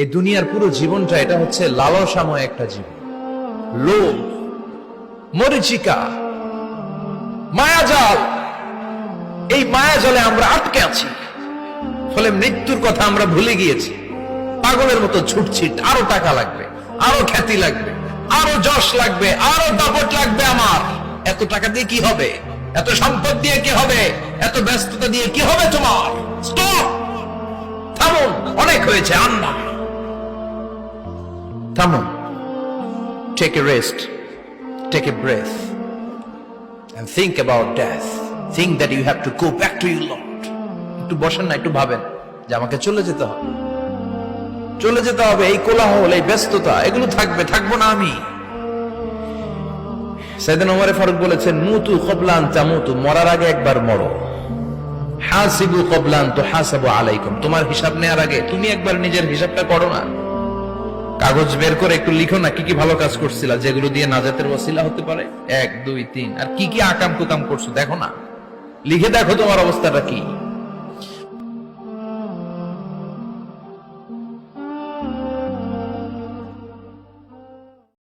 এই দুনিয়ার পুরো জীবনটা এটা হচ্ছে লালসাময় একটা জীবন, লোভ, মরিচিকা, মায়াজাল। এই মায়াজালে আমরা আটকে আছি, ফলে মৃত্যুর কথা আমরা ভুলে গিয়েছি। পাগলের মতো ছুটছি, আরো টাকা লাগবে, আরো খ্যাতি লাগবে, আরো যশ লাগবে, আরো দাপট লাগবে। আমার এত টাকা দিয়ে কি হবে? এত সম্পদ দিয়ে কি হবে? এত ব্যস্ততা দিয়ে কি হবে তোমার? স্টপ, থামুন, অনেক হয়েছে, আর না। থামুন, take a rest, take a breath and think about death. Think that you have to go back to your Lord. একটু বসেন না, একটু ভাবেন যে আমাকে চলে যেতে হবে, চলে যেতে হবে। এই কোলাহল, এই ব্যস্ততা, এগুলো থাকবে, থাকবো না আমি। সাইয়েদনা ওমর ফারুক বলেছেন, মুতু ক্বাবলা আন তামুতু, মরার আগে একবার মরো। হাসিবু ক্বাবলা আন তুহাসাবু আলাইকুম, তোমার হিসাব নেওয়ার আগে তুমি একবার নিজের হিসাবটা করো না। কাগজ বের করে একটু লিখো না, কি কি ভালো কাজ করছিলা, যেগুলো দিয়ে নাজাতের ওসিলা হতে পারে, 1 2 3, আর কি কি আকাম কুকাম করছো দেখো না, লিখে দেখো তোমার অবস্থাটা কি।